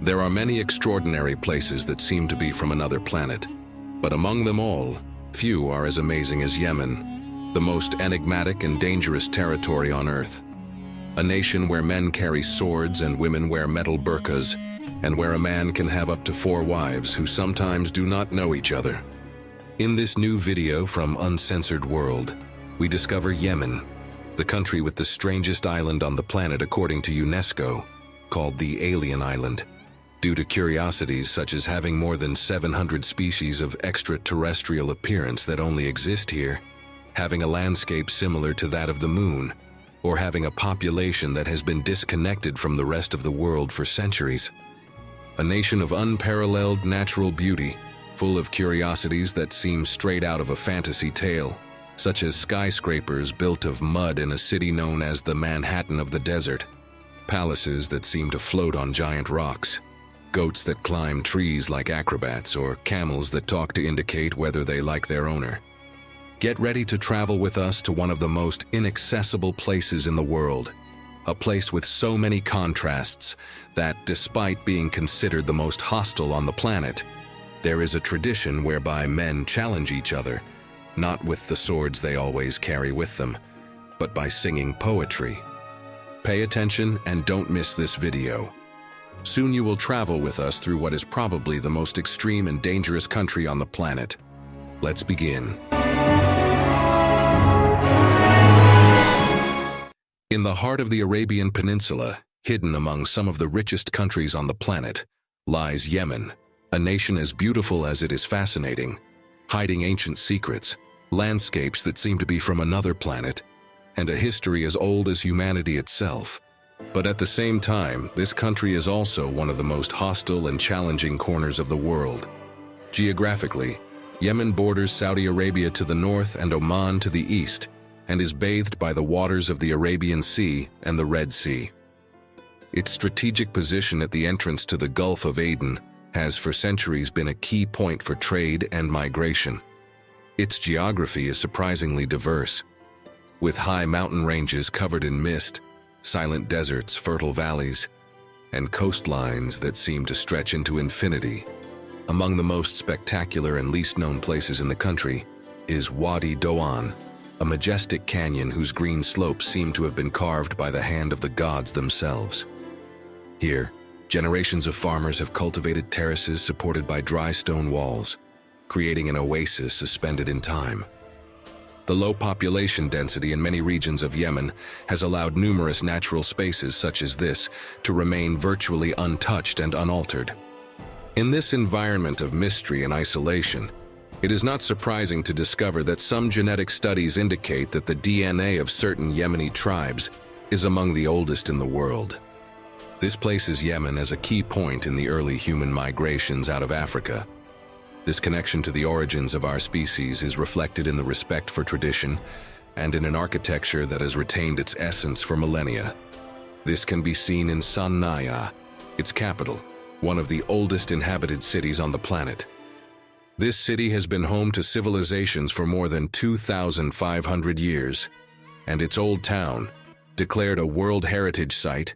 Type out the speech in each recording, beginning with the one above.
There are many extraordinary places that seem to be from another planet, but among them all, few are as amazing as Yemen, the most enigmatic and dangerous territory on Earth. A nation where men carry swords and women wear metal burqas, and where a man can have up to 4 wives who sometimes do not know each other. In this new video from Uncensored World, we discover Yemen, the country with the strangest island on the planet according to UNESCO, called the Alien Island, due to curiosities such as having more than 700 species of extraterrestrial appearance that only exist here, having a landscape similar to that of the moon, or having a population that has been disconnected from the rest of the world for centuries. A nation of unparalleled natural beauty, full of curiosities that seem straight out of a fantasy tale, such as skyscrapers built of mud in a city known as the Manhattan of the desert, palaces that seem to float on giant rocks, goats that climb trees like acrobats, or camels that talk to indicate whether they like their owner. Get ready to travel with us to one of the most inaccessible places in the world, a place with so many contrasts that, despite being considered the most hostile on the planet, there is a tradition whereby men challenge each other, not with the swords they always carry with them, but by singing poetry. Pay attention and don't miss this video. Soon you will travel with us through what is probably the most extreme and dangerous country on the planet. Let's begin. In the heart of the Arabian Peninsula, hidden among some of the richest countries on the planet, lies Yemen, a nation as beautiful as it is fascinating, hiding ancient secrets, landscapes that seem to be from another planet, and a history as old as humanity itself. But at the same time, this country is also one of the most hostile and challenging corners of the world. Geographically, Yemen borders Saudi Arabia to the north and Oman to the east, and is bathed by the waters of the Arabian Sea and the Red Sea. Its strategic position at the entrance to the Gulf of Aden has for centuries been a key point for trade and migration. Its geography is surprisingly diverse, with high mountain ranges covered in mist, silent deserts, fertile valleys, and coastlines that seem to stretch into infinity. Among the most spectacular and least known places in the country is Wadi Doan, a majestic canyon whose green slopes seem to have been carved by the hand of the gods themselves. Here, generations of farmers have cultivated terraces supported by dry stone walls, creating an oasis suspended in time. The low population density in many regions of Yemen has allowed numerous natural spaces such as this to remain virtually untouched and unaltered. In this environment of mystery and isolation, it is not surprising to discover that some genetic studies indicate that the DNA of certain Yemeni tribes is among the oldest in the world. This places Yemen as a key point in the early human migrations out of Africa. This connection to the origins of our species is reflected in the respect for tradition and in an architecture that has retained its essence for millennia. This can be seen in Sana'a, its capital, one of the oldest inhabited cities on the planet. This city has been home to civilizations for more than 2,500 years, and its old town, declared a World Heritage Site,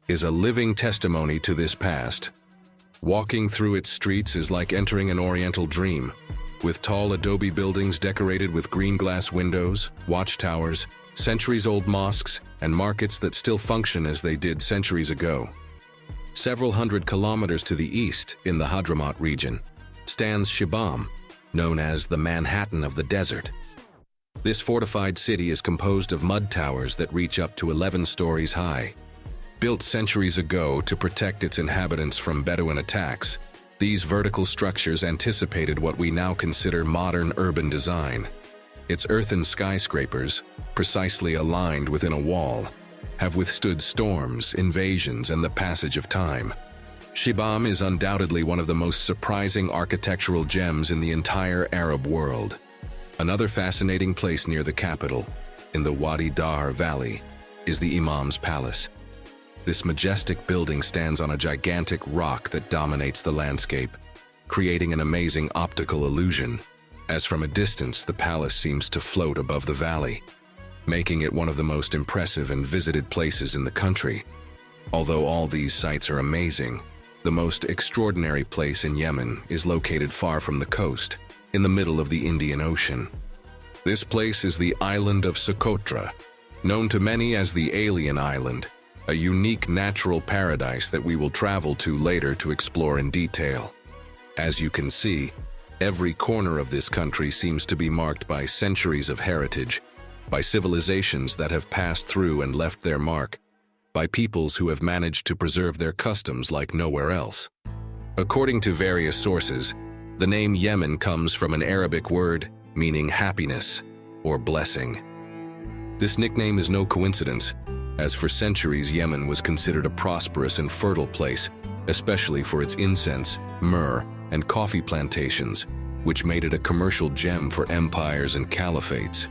is a living testimony to this past. Walking through its streets is like entering an oriental dream, with tall adobe buildings decorated with green glass windows, watchtowers, centuries-old mosques, and markets that still function as they did centuries ago. Several hundred kilometers to the east, in the Hadramaut region, stands Shibam, known as the Manhattan of the desert. This fortified city is composed of mud towers that reach up to 11 stories high. Built centuries ago to protect its inhabitants from Bedouin attacks, these vertical structures anticipated what we now consider modern urban design. Its earthen skyscrapers, precisely aligned within a wall, have withstood storms, invasions, and the passage of time. Shibam is undoubtedly one of the most surprising architectural gems in the entire Arab world. Another fascinating place near the capital, in the Wadi Dar Valley, is the Imam's Palace. This majestic building stands on a gigantic rock that dominates the landscape, creating an amazing optical illusion, as from a distance the palace seems to float above the valley, making it one of the most impressive and visited places in the country. Although all these sights are amazing, the most extraordinary place in Yemen is located far from the coast, in the middle of the Indian Ocean. This place is the island of Socotra, known to many as the Alien Island, a unique natural paradise that we will travel to later to explore in detail. As you can see, every corner of this country seems to be marked by centuries of heritage, by civilizations that have passed through and left their mark, by peoples who have managed to preserve their customs like nowhere else. According to various sources, the name Yemen comes from an Arabic word meaning happiness or blessing. This nickname is no coincidence, as for centuries Yemen was considered a prosperous and fertile place, especially for its incense, myrrh, and coffee plantations, which made it a commercial gem for empires and caliphates.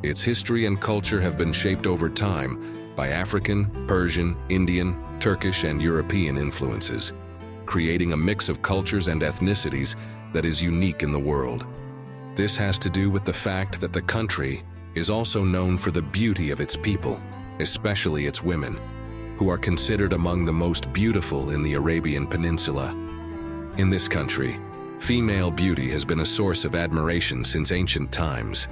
Its history and culture have been shaped over time by African, Persian, Indian, Turkish, and European influences, creating a mix of cultures and ethnicities that is unique in the world. This has to do with the fact that the country is also known for the beauty of its people, especially its women, who are considered among the most beautiful in the Arabian Peninsula. In this country, female beauty has been a source of admiration since ancient times.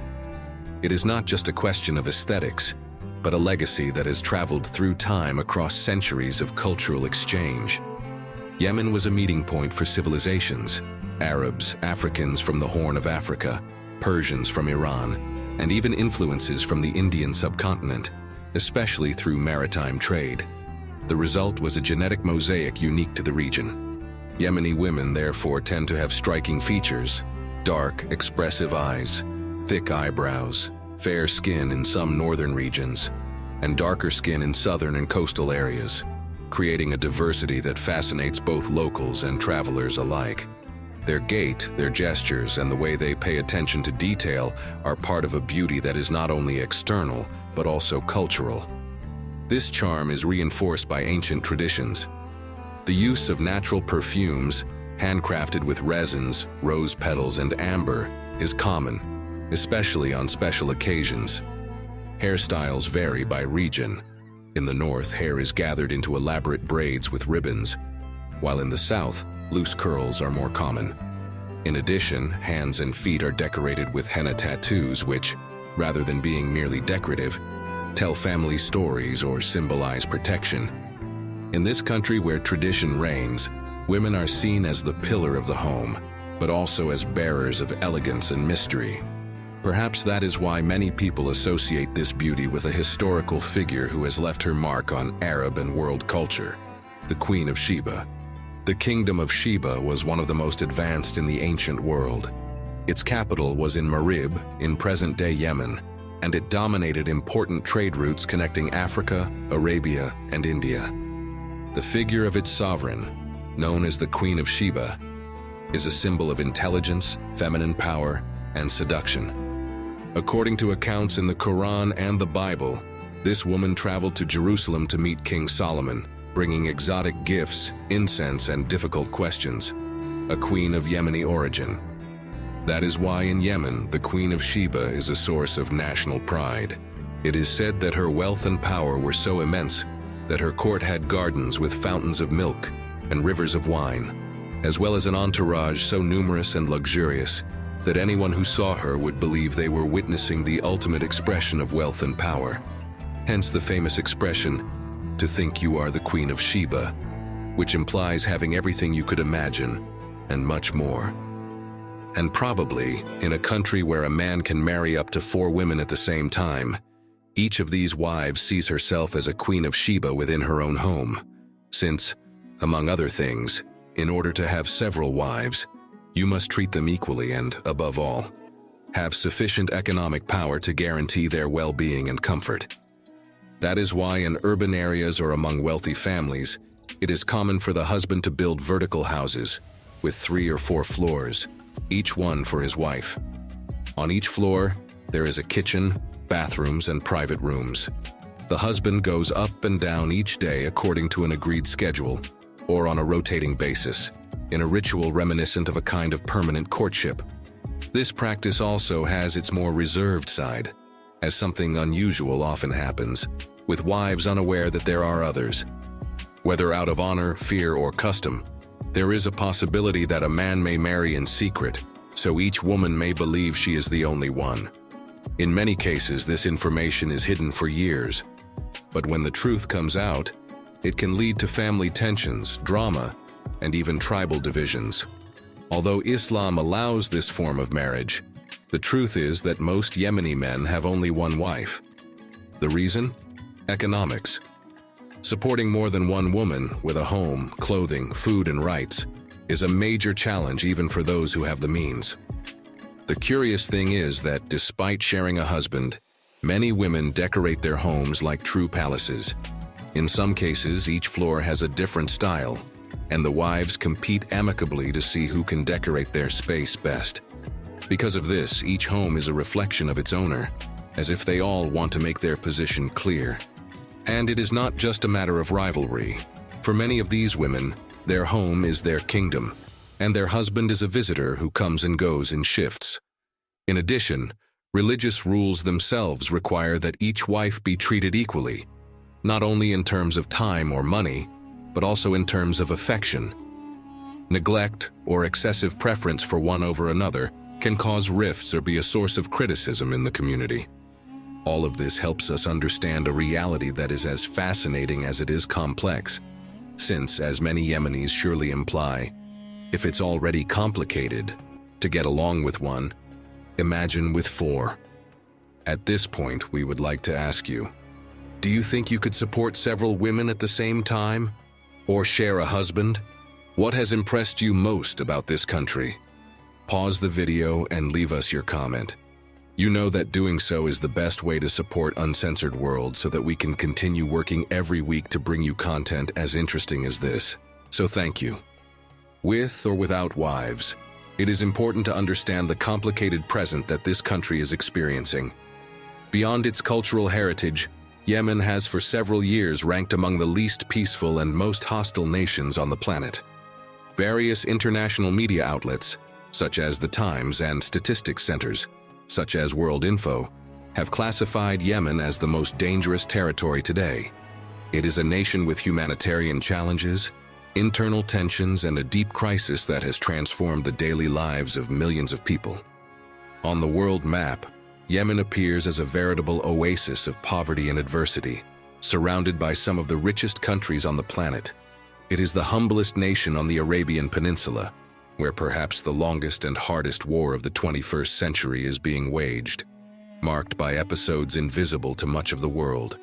It is not just a question of aesthetics, but a legacy that has traveled through time across centuries of cultural exchange. Yemen was a meeting point for civilizations: Arabs, Africans from the Horn of Africa, Persians from Iran, and even influences from the Indian subcontinent, especially through maritime trade. The result was a genetic mosaic unique to the region. Yemeni women therefore tend to have striking features: dark, expressive eyes, thick eyebrows, fair skin in some northern regions, and darker skin in southern and coastal areas, creating a diversity that fascinates both locals and travelers alike. Their gait, their gestures, and the way they pay attention to detail are part of a beauty that is not only external, but also cultural. This charm is reinforced by ancient traditions. The use of natural perfumes, handcrafted with resins, rose petals, and amber, is common, especially on special occasions. Hairstyles vary by region. In the north, hair is gathered into elaborate braids with ribbons, while in the south, loose curls are more common. In addition, hands and feet are decorated with henna tattoos which, rather than being merely decorative, tell family stories or symbolize protection. In this country where tradition reigns, women are seen as the pillar of the home, but also as bearers of elegance and mystery. Perhaps that is why many people associate this beauty with a historical figure who has left her mark on Arab and world culture: the Queen of Sheba. The Kingdom of Sheba was one of the most advanced in the ancient world. Its capital was in Marib, in present-day Yemen, and it dominated important trade routes connecting Africa, Arabia, and India. The figure of its sovereign, known as the Queen of Sheba, is a symbol of intelligence, feminine power, and seduction. According to accounts in the Quran and the Bible, this woman traveled to Jerusalem to meet King Solomon, bringing exotic gifts, incense, and difficult questions. A queen of Yemeni origin. That is why in Yemen, the Queen of Sheba is a source of national pride. It is said that her wealth and power were so immense that her court had gardens with fountains of milk and rivers of wine, as well as an entourage so numerous and luxurious that anyone who saw her would believe they were witnessing the ultimate expression of wealth and power. Hence the famous expression, "to think you are the Queen of Sheba," which implies having everything you could imagine and much more. And probably, in a country where a man can marry up to 4 women at the same time, each of these wives sees herself as a Queen of Sheba within her own home, since, among other things, in order to have several wives, you must treat them equally and, above all, have sufficient economic power to guarantee their well-being and comfort. That is why in urban areas or among wealthy families, it is common for the husband to build vertical houses with 3 or 4 floors, each one for his wife. On each floor, there is a kitchen, bathrooms, and private rooms. The husband goes up and down each day according to an agreed schedule, or on a rotating basis, in a ritual reminiscent of a kind of permanent courtship. This practice also has its more reserved side, as something unusual often happens, with wives unaware that there are others. Whether out of honor, fear, or custom, there is a possibility that a man may marry in secret, so each woman may believe she is the only one. In many cases, this information is hidden for years, but when the truth comes out, it can lead to family tensions, drama, and even tribal divisions. Although Islam allows this form of marriage, the truth is that most Yemeni men have only one wife. The reason? Economics. Supporting more than one woman with a home, clothing, food, and rights is a major challenge even for those who have the means. The curious thing is that despite sharing a husband, many women decorate their homes like true palaces. In some cases, each floor has a different style, and the wives compete amicably to see who can decorate their space best. Because of this, each home is a reflection of its owner, as if they all want to make their position clear. And it is not just a matter of rivalry. For many of these women, their home is their kingdom, and their husband is a visitor who comes and goes in shifts. In addition, religious rules themselves require that each wife be treated equally, not only in terms of time or money, but also in terms of affection. Neglect or excessive preference for one over another can cause rifts or be a source of criticism in the community. All of this helps us understand a reality that is as fascinating as it is complex, since, as many Yemenis surely imply, if it's already complicated to get along with one, imagine with four. At this point, we would like to ask you, do you think you could support several women at the same time? Or share a husband? What has impressed you most about this country? Pause the video and leave us your comment. You know that doing so is the best way to support Uncensored World so that we can continue working every week to bring you content as interesting as this. So thank you. With or without wives, it is important to understand the complicated present that this country is experiencing. Beyond its cultural heritage, Yemen has for several years ranked among the least peaceful and most hostile nations on the planet. Various international media outlets, such as The Times, and statistics centers, such as World Info, have classified Yemen as the most dangerous territory today. It is a nation with humanitarian challenges, internal tensions, and a deep crisis that has transformed the daily lives of millions of people. On the world map, Yemen appears as a veritable oasis of poverty and adversity, surrounded by some of the richest countries on the planet. It is the humblest nation on the Arabian Peninsula, where perhaps the longest and hardest war of the 21st century is being waged, marked by episodes invisible to much of the world.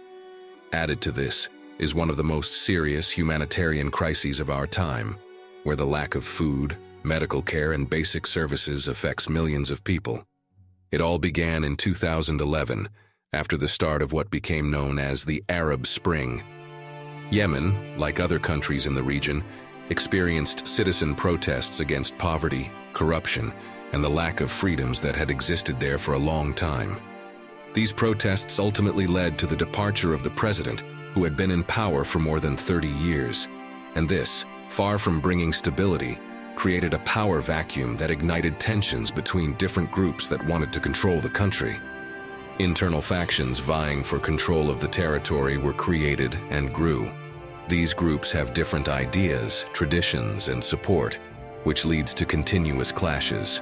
Added to this is one of the most serious humanitarian crises of our time, where the lack of food, medical care, and basic services affects millions of people. It all began in 2011, after the start of what became known as the Arab Spring. Yemen, like other countries in the region, experienced citizen protests against poverty, corruption, and the lack of freedoms that had existed there for a long time. These protests ultimately led to the departure of the president, who had been in power for more than 30 years. And this, far from bringing stability, created a power vacuum that ignited tensions between different groups that wanted to control the country. Internal factions vying for control of the territory were created and grew. These groups have different ideas, traditions, and support, which leads to continuous clashes.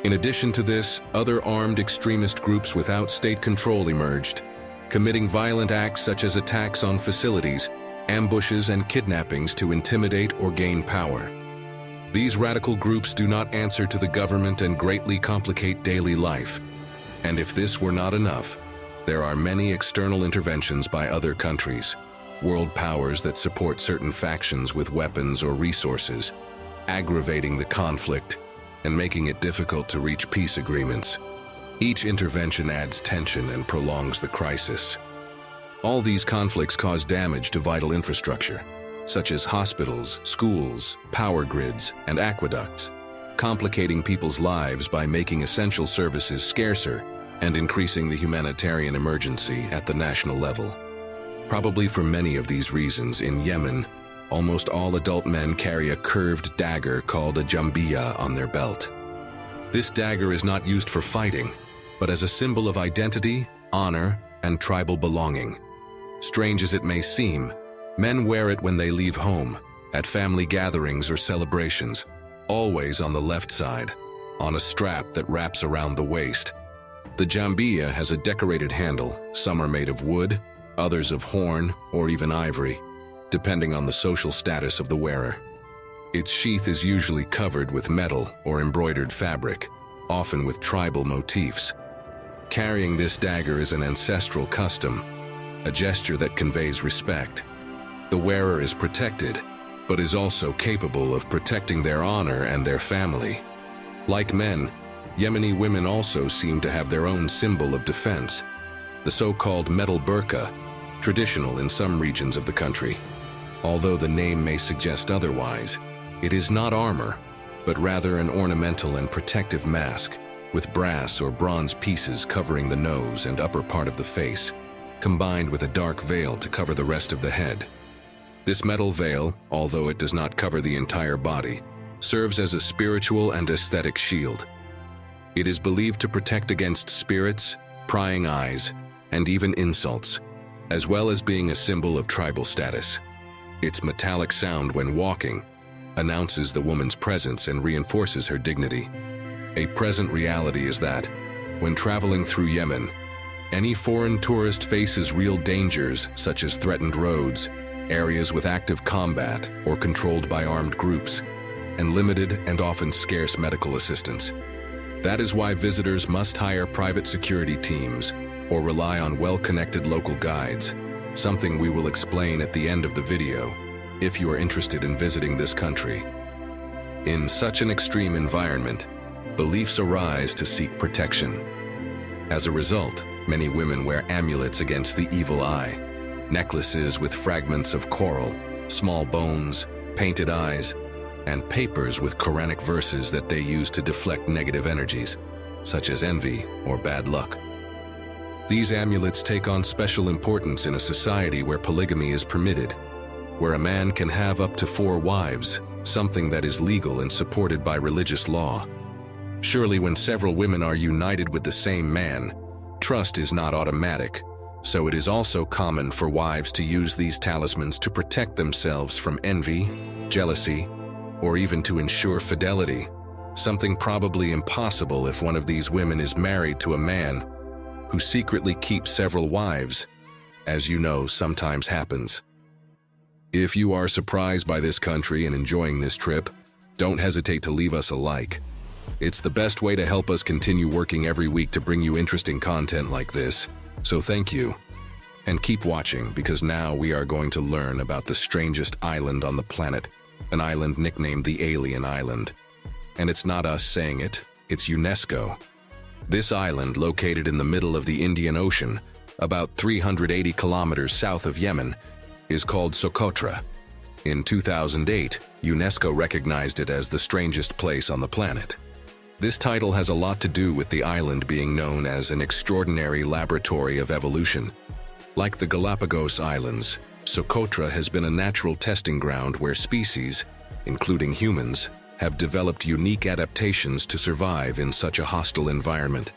In addition to this, other armed extremist groups without state control emerged, committing violent acts such as attacks on facilities, ambushes, and kidnappings to intimidate or gain power. These radical groups do not answer to the government and greatly complicate daily life. And if this were not enough, there are many external interventions by other countries, world powers that support certain factions with weapons or resources, aggravating the conflict and making it difficult to reach peace agreements. Each intervention adds tension and prolongs the crisis. All these conflicts cause damage to vital infrastructure, such as hospitals, schools, power grids, and aqueducts, complicating people's lives by making essential services scarcer and increasing the humanitarian emergency at the national level. Probably for many of these reasons, in Yemen, almost all adult men carry a curved dagger called a jambiya on their belt. This dagger is not used for fighting, but as a symbol of identity, honor, and tribal belonging. Strange as it may seem, Men wear it when they leave home, at family gatherings or celebrations, always on the left side, on a strap that wraps around the waist. The jambia has a decorated handle. Some are made of wood, others of horn or even ivory, depending on the social status of the wearer. Its sheath is usually covered with metal or embroidered fabric, often with tribal motifs. Carrying this dagger is an ancestral custom, a gesture that conveys respect. The wearer is protected, but is also capable of protecting their honor and their family. Like men, Yemeni women also seem to have their own symbol of defense, the so-called metal burqa, traditional in some regions of the country. Although the name may suggest otherwise, it is not armor, but rather an ornamental and protective mask, with brass or bronze pieces covering the nose and upper part of the face, combined with a dark veil to cover the rest of the head. This metal veil, although it does not cover the entire body, serves as a spiritual and aesthetic shield. It is believed to protect against spirits, prying eyes, and even insults, as well as being a symbol of tribal status. Its metallic sound when walking announces the woman's presence and reinforces her dignity. A present reality is that, when traveling through Yemen, any foreign tourist faces real dangers such as threatened roads, areas with active combat or controlled by armed groups, and limited and often scarce medical assistance. That is why visitors must hire private security teams or rely on well-connected local guides, something we will explain at the end of the video if you are interested in visiting this country. In such an extreme environment, beliefs arise to seek protection. As a result, many women wear amulets against the evil eye, necklaces with fragments of coral, small bones, painted eyes, and papers with Quranic verses that they use to deflect negative energies, such as envy or bad luck. These amulets take on special importance in a society where polygamy is permitted, where a man can have up to 4 wives, something that is legal and supported by religious law. Surely when several women are united with the same man, trust is not automatic, so it is also common for wives to use these talismans to protect themselves from envy, jealousy, or even to ensure fidelity, something probably impossible if one of these women is married to a man who secretly keeps several wives, as you know sometimes happens. If you are surprised by this country and enjoying this trip, don't hesitate to leave us a like. It's the best way to help us continue working every week to bring you interesting content like this, so thank you. And keep watching, because now we are going to learn about the strangest island on the planet, an island nicknamed the Alien Island. And it's not us saying it, it's UNESCO. This island, located in the middle of the Indian Ocean, about 380 kilometers south of Yemen, is called Socotra. In 2008, UNESCO recognized it as the strangest place on the planet. This title has a lot to do with the island being known as an extraordinary laboratory of evolution. Like the Galapagos Islands, Socotra has been a natural testing ground where species, including humans, have developed unique adaptations to survive in such a hostile environment.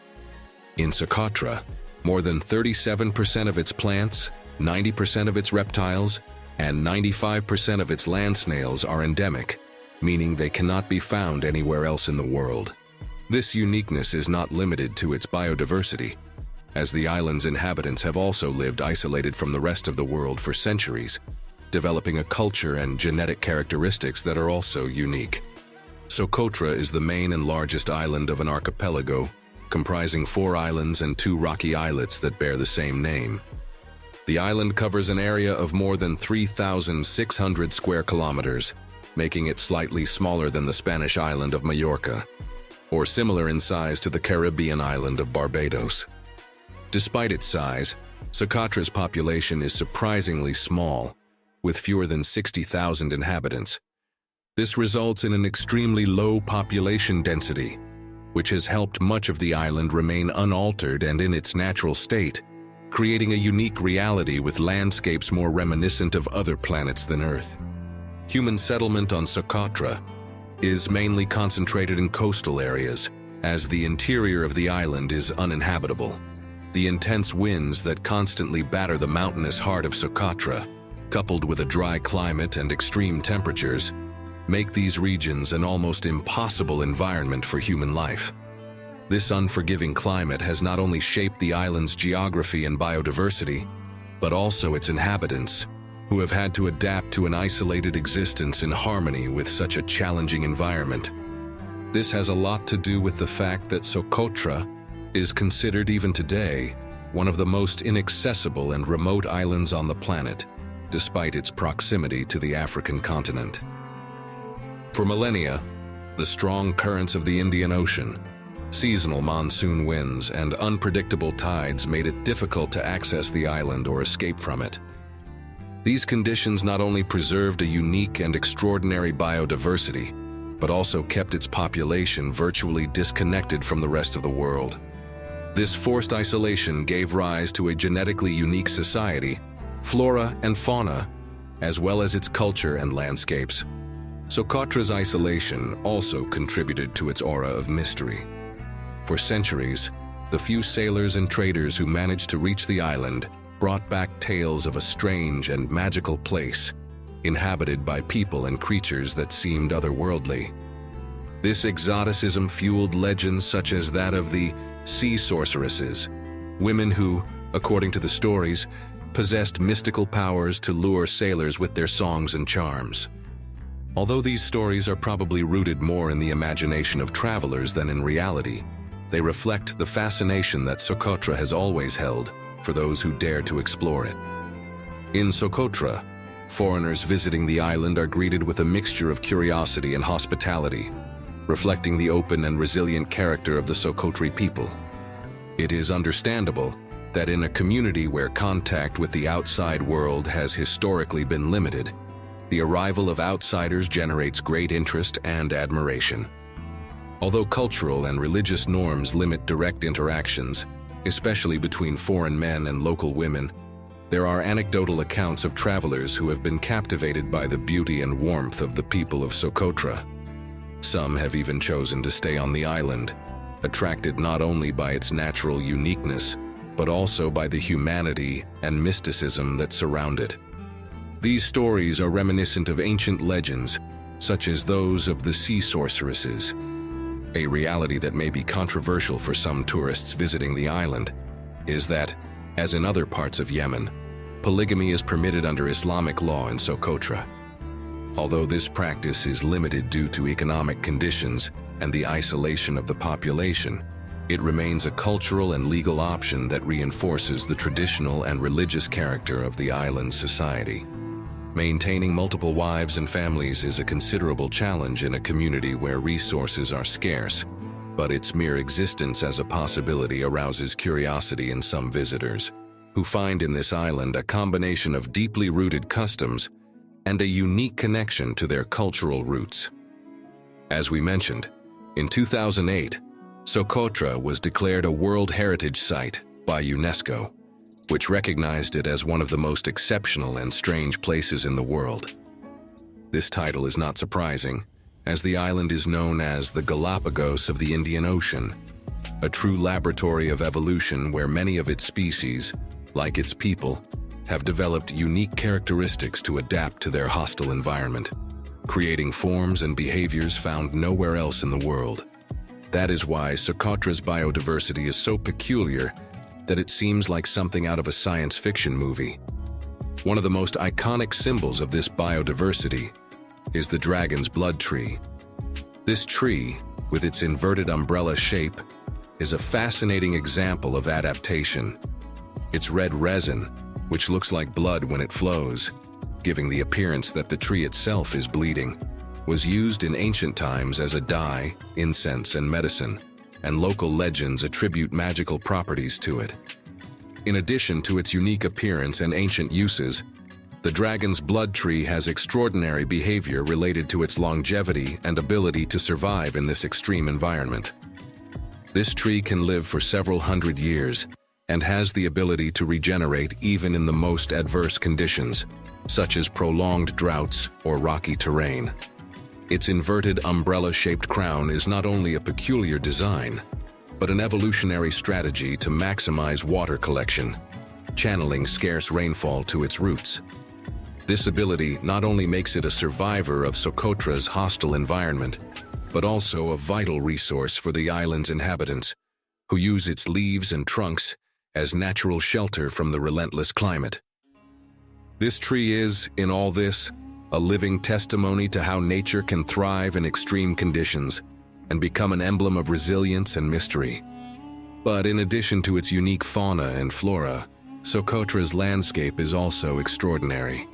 In Socotra, more than 37% of its plants, 90% of its reptiles, and 95% of its land snails are endemic, meaning they cannot be found anywhere else in the world. This uniqueness is not limited to its biodiversity, as the island's inhabitants have also lived isolated from the rest of the world for centuries, developing a culture and genetic characteristics that are also unique. Socotra is the main and largest island of an archipelago, comprising 4 islands and 2 rocky islets that bear the same name. The island covers an area of more than 3,600 square kilometers, making it slightly smaller than the Spanish island of Majorca, or similar in size to the Caribbean island of Barbados. Despite its size, Socotra's population is surprisingly small, with fewer than 60,000 inhabitants. This results in an extremely low population density, which has helped much of the island remain unaltered and in its natural state, creating a unique reality with landscapes more reminiscent of other planets than Earth. Human settlement on Socotra is mainly concentrated in coastal areas, as the interior of the island is uninhabitable. The intense winds that constantly batter the mountainous heart of Socotra coupled with a dry climate and extreme temperatures, make these regions an almost impossible environment for human life. This unforgiving climate has not only shaped the island's geography and biodiversity, but also its inhabitants, who have had to adapt to an isolated existence in harmony with such a challenging environment. This has a lot to do with the fact that Socotra is considered even today one of the most inaccessible and remote islands on the planet, despite its proximity to the African continent. For millennia, the strong currents of the Indian Ocean, seasonal monsoon winds, and unpredictable tides made it difficult to access the island or escape from it. These conditions not only preserved a unique and extraordinary biodiversity, but also kept its population virtually disconnected from the rest of the world. This forced isolation gave rise to a genetically unique society, flora and fauna, as well as its culture and landscapes. Socotra's isolation also contributed to its aura of mystery. For centuries, the few sailors and traders who managed to reach the island brought back tales of a strange and magical place, inhabited by people and creatures that seemed otherworldly. This exoticism fueled legends such as that of the sea sorceresses, women who, according to the stories, possessed mystical powers to lure sailors with their songs and charms. Although these stories are probably rooted more in the imagination of travelers than in reality, they reflect the fascination that Socotra has always held for those who dare to explore it. In Socotra, foreigners visiting the island are greeted with a mixture of curiosity and hospitality, reflecting the open and resilient character of the Socotri people. It is understandable that in a community where contact with the outside world has historically been limited, the arrival of outsiders generates great interest and admiration. Although cultural and religious norms limit direct interactions, especially between foreign men and local women, there are anecdotal accounts of travelers who have been captivated by the beauty and warmth of the people of Socotra. Some have even chosen to stay on the island, attracted not only by its natural uniqueness, but also by the humanity and mysticism that surround it. These stories are reminiscent of ancient legends, such as those of the sea sorceresses, a reality that may be controversial for some tourists visiting the island is that, as in other parts of Yemen, polygamy is permitted under Islamic law in Socotra. Although this practice is limited due to economic conditions and the isolation of the population, it remains a cultural and legal option that reinforces the traditional and religious character of the island's society. Maintaining multiple wives and families is a considerable challenge in a community where resources are scarce, but its mere existence as a possibility arouses curiosity in some visitors, who find in this island a combination of deeply rooted customs and a unique connection to their cultural roots. As we mentioned, in 2008, Socotra was declared a World Heritage Site by UNESCO, which recognized it as one of the most exceptional and strange places in the world. This title is not surprising, as the island is known as the Galapagos of the Indian Ocean, a true laboratory of evolution where many of its species, like its people, have developed unique characteristics to adapt to their hostile environment, creating forms and behaviors found nowhere else in the world. That is why Socotra's biodiversity is so peculiar that it seems like something out of a science fiction movie. One of the most iconic symbols of this biodiversity is the dragon's blood tree. This tree, with its inverted umbrella shape, is a fascinating example of adaptation. Its red resin, which looks like blood when it flows, giving the appearance that the tree itself is bleeding, was used in ancient times as a dye, incense, and medicine, and local legends attribute magical properties to it. In addition to its unique appearance and ancient uses, the dragon's blood tree has extraordinary behavior related to its longevity and ability to survive in this extreme environment. This tree can live for several hundred years and has the ability to regenerate even in the most adverse conditions, such as prolonged droughts or rocky terrain. Its inverted umbrella-shaped crown is not only a peculiar design, but an evolutionary strategy to maximize water collection, channeling scarce rainfall to its roots. This ability not only makes it a survivor of Socotra's hostile environment, but also a vital resource for the island's inhabitants, who use its leaves and trunks as natural shelter from the relentless climate. This tree is, in all this, a living testimony to how nature can thrive in extreme conditions and become an emblem of resilience and mystery. But in addition to its unique fauna and flora, Socotra's landscape is also extraordinary.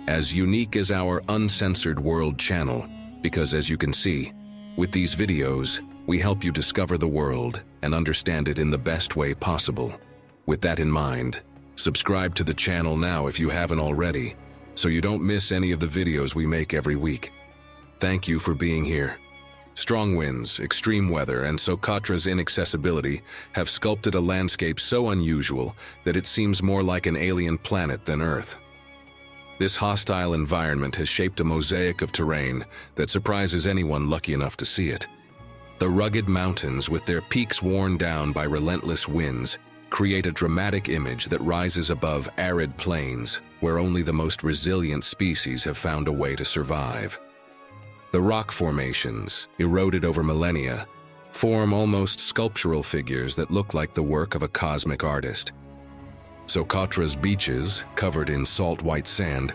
As unique as our uncensored world channel, because as you can see, with these videos, we help you discover the world and understand it in the best way possible. With that in mind, subscribe to the channel now if you haven't already, so you don't miss any of the videos we make every week. Thank you for being here. Strong winds, extreme weather, and Socotra's inaccessibility have sculpted a landscape so unusual that it seems more like an alien planet than Earth. This hostile environment has shaped a mosaic of terrain that surprises anyone lucky enough to see it. The rugged mountains, with their peaks worn down by relentless winds, create a dramatic image that rises above arid plains where only the most resilient species have found a way to survive. The rock formations, eroded over millennia, form almost sculptural figures that look like the work of a cosmic artist. Socotra's beaches, covered in salt white sand,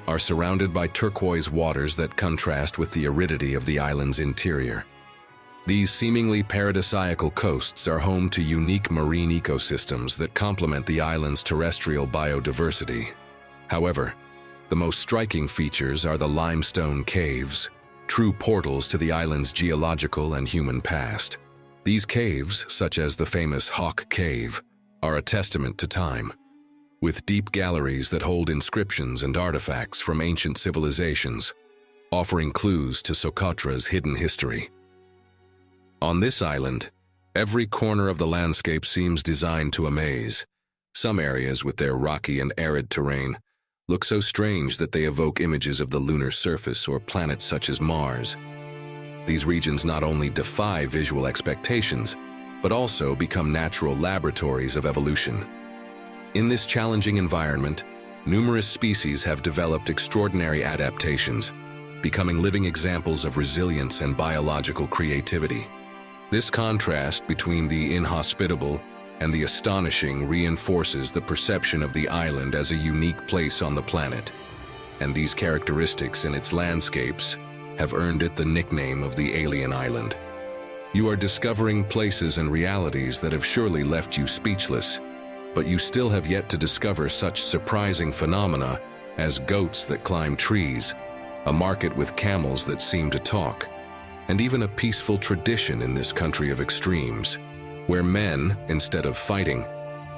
are surrounded by turquoise waters that contrast with the aridity of the island's interior. These seemingly paradisiacal coasts are home to unique marine ecosystems that complement the island's terrestrial biodiversity. However, the most striking features are the limestone caves, true portals to the island's geological and human past. These caves, such as the famous Hawk Cave, are a testament to time, with deep galleries that hold inscriptions and artifacts from ancient civilizations, offering clues to Socotra's hidden history. On this island, every corner of the landscape seems designed to amaze. Some areas, with their rocky and arid terrain, look so strange that they evoke images of the lunar surface or planets such as Mars. These regions not only defy visual expectations, but also become natural laboratories of evolution. In this challenging environment, numerous species have developed extraordinary adaptations, becoming living examples of resilience and biological creativity. This contrast between the inhospitable and the astonishing reinforces the perception of the island as a unique place on the planet, and these characteristics in its landscapes have earned it the nickname of the Alien Island. You are discovering places and realities that have surely left you speechless, but you still have yet to discover such surprising phenomena as goats that climb trees, a market with camels that seem to talk, and even a peaceful tradition in this country of extremes, where men, instead of fighting,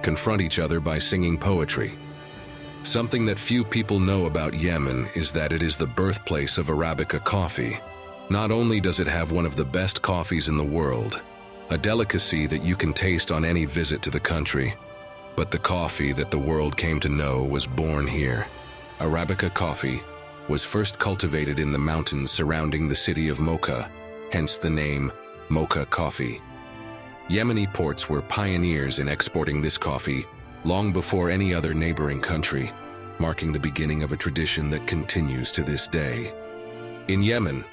confront each other by singing poetry. Something that few people know about Yemen is that it is the birthplace of Arabica coffee. Not only does it have one of the best coffees in the world, a delicacy that you can taste on any visit to the country, but the coffee that the world came to know was born here. Arabica coffee was first cultivated in the mountains surrounding the city of Mocha, hence the name Mocha coffee. Yemeni ports were pioneers in exporting this coffee long before any other neighboring country, marking the beginning of a tradition that continues to this day. In Yemen,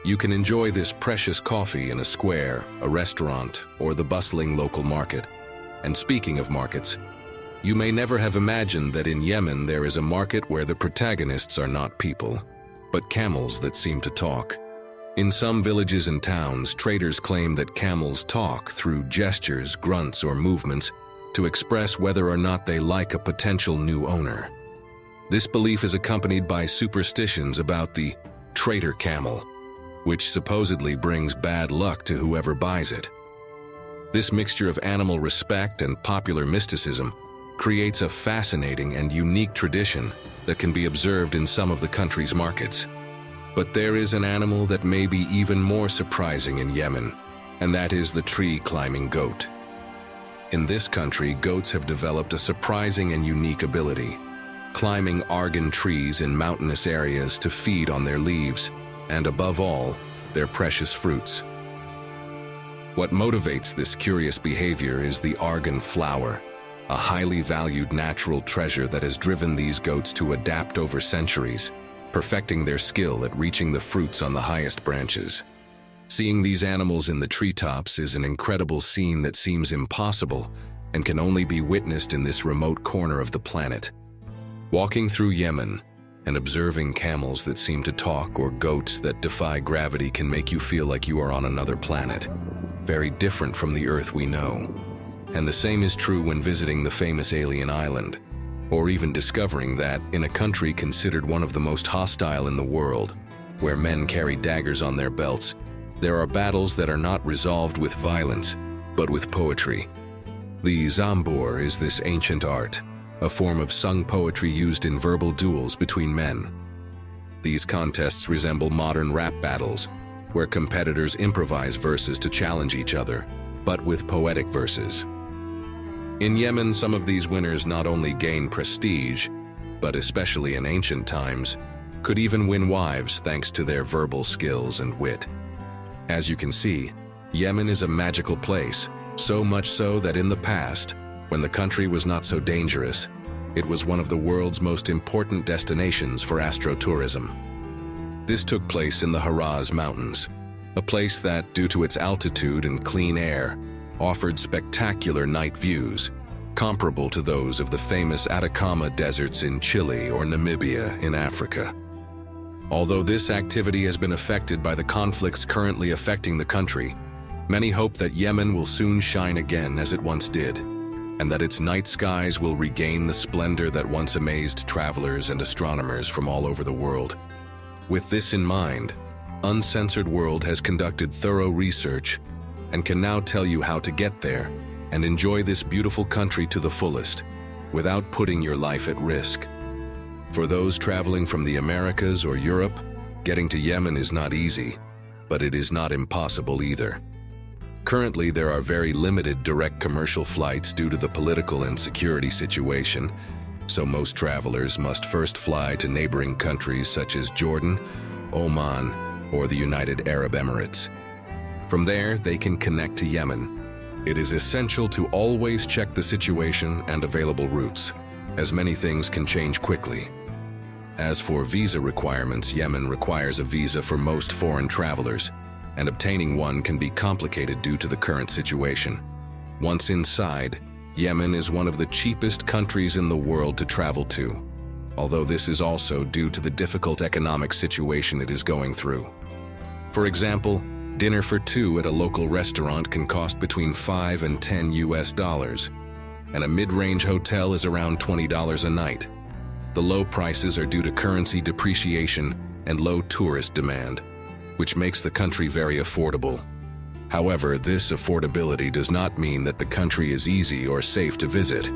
you can enjoy this precious coffee in a square, a restaurant, or the bustling local market. And speaking of markets, you may never have imagined that in Yemen there is a market where the protagonists are not people, but camels that seem to talk. In some villages and towns, traders claim that camels talk through gestures, grunts, or movements to express whether or not they like a potential new owner. This belief is accompanied by superstitions about the trader camel, which supposedly brings bad luck to whoever buys it. This mixture of animal respect and popular mysticism creates a fascinating and unique tradition that can be observed in some of the country's markets. But there is an animal that may be even more surprising in Yemen, and that is the tree-climbing goat. In this country, goats have developed a surprising and unique ability, climbing argan trees in mountainous areas to feed on their leaves, and above all, their precious fruits. What motivates this curious behavior is the argan flower, a highly valued natural treasure that has driven these goats to adapt over centuries, perfecting their skill at reaching the fruits on the highest branches. Seeing these animals in the treetops is an incredible scene that seems impossible and can only be witnessed in this remote corner of the planet. Walking through Yemen and observing camels that seem to talk or goats that defy gravity can make you feel like you are on another planet, very different from the Earth we know. And the same is true when visiting the famous alien island, or even discovering that, in a country considered one of the most hostile in the world, where men carry daggers on their belts, there are battles that are not resolved with violence, but with poetry. The zambur is this ancient art, a form of sung poetry used in verbal duels between men. These contests resemble modern rap battles, where competitors improvise verses to challenge each other, but with poetic verses. In Yemen, some of these winners not only gain prestige, but especially in ancient times, could even win wives thanks to their verbal skills and wit. As you can see, Yemen is a magical place, so much so that in the past, when the country was not so dangerous, it was one of the world's most important destinations for astrotourism. This took place in the Haraz Mountains, a place that, due to its altitude and clean air, offered spectacular night views, comparable to those of the famous Atacama deserts in Chile or Namibia in Africa. Although this activity has been affected by the conflicts currently affecting the country, many hope that Yemen will soon shine again as it once did, and that its night skies will regain the splendor that once amazed travelers and astronomers from all over the world. With this in mind, Uncensored World has conducted thorough research and can now tell you how to get there and enjoy this beautiful country to the fullest, without putting your life at risk. For those traveling from the Americas or Europe, getting to Yemen is not easy, but it is not impossible either. Currently, there are very limited direct commercial flights due to the political and security situation, so most travelers must first fly to neighboring countries such as Jordan, Oman, or the United Arab Emirates. From there, they can connect to Yemen. It is essential to always check the situation and available routes, as many things can change quickly. As for visa requirements, Yemen requires a visa for most foreign travelers, and obtaining one can be complicated due to the current situation. Once inside, Yemen is one of the cheapest countries in the world to travel to, although this is also due to the difficult economic situation it is going through. For example, dinner for two at a local restaurant can cost between $5 and $10, and a mid-range hotel is around $20 a night. The low prices are due to currency depreciation and low tourist demand, which makes the country very affordable. However, this affordability does not mean that the country is easy or safe to visit.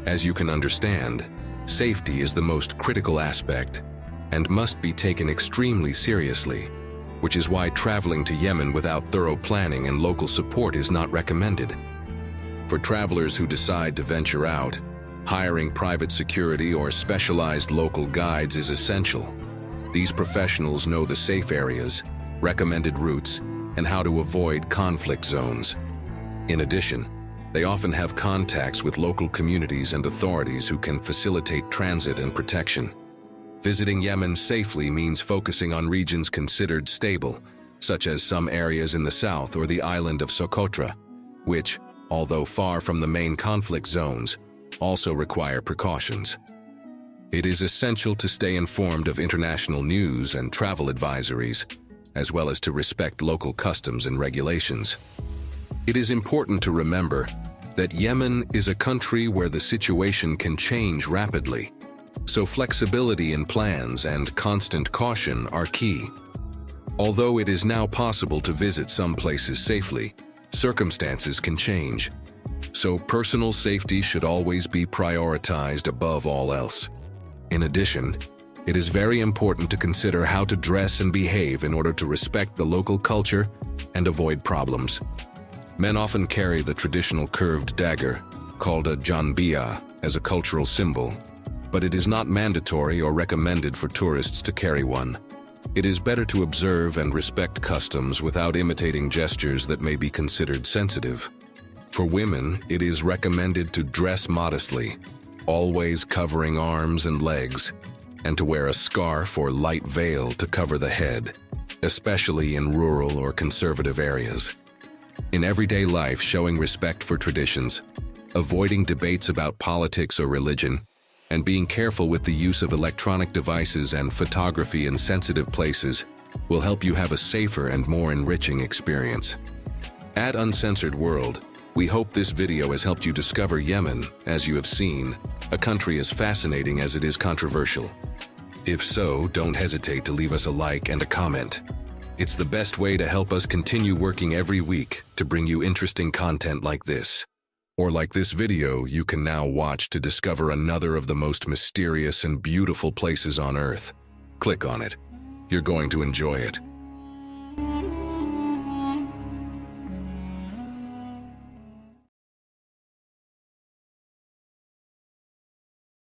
As you can understand, safety is the most critical aspect and must be taken extremely seriously, which is why traveling to Yemen without thorough planning and local support is not recommended. For travelers who decide to venture out, hiring private security or specialized local guides is essential. These professionals know the safe areas, recommended routes, and how to avoid conflict zones. In addition, they often have contacts with local communities and authorities who can facilitate transit and protection. Visiting Yemen safely means focusing on regions considered stable, such as some areas in the south or the island of Socotra, which, although far from the main conflict zones, also require precautions. It is essential to stay informed of international news and travel advisories, as well as to respect local customs and regulations. It is important to remember that Yemen is a country where the situation can change rapidly, so flexibility in plans and constant caution are key. Although it is now possible to visit some places safely, circumstances can change, so personal safety should always be prioritized above all else. In addition, it is very important to consider how to dress and behave in order to respect the local culture and avoid problems. Men often carry the traditional curved dagger, called a janbiya, as a cultural symbol, but it is not mandatory or recommended for tourists to carry one. It is better to observe and respect customs without imitating gestures that may be considered sensitive. For women, it is recommended to dress modestly, always covering arms and legs, and to wear a scarf or light veil to cover the head, especially in rural or conservative areas. In everyday life, showing respect for traditions, avoiding debates about politics or religion, and being careful with the use of electronic devices and photography in sensitive places will help you have a safer and more enriching experience. At Uncensored World, we hope this video has helped you discover Yemen, as you have seen, a country as fascinating as it is controversial. If so, don't hesitate to leave us a like and a comment. It's the best way to help us continue working every week to bring you interesting content like this. Or like this video you can now watch to discover another of the most mysterious and beautiful places on Earth. Click on it. You're going to enjoy it.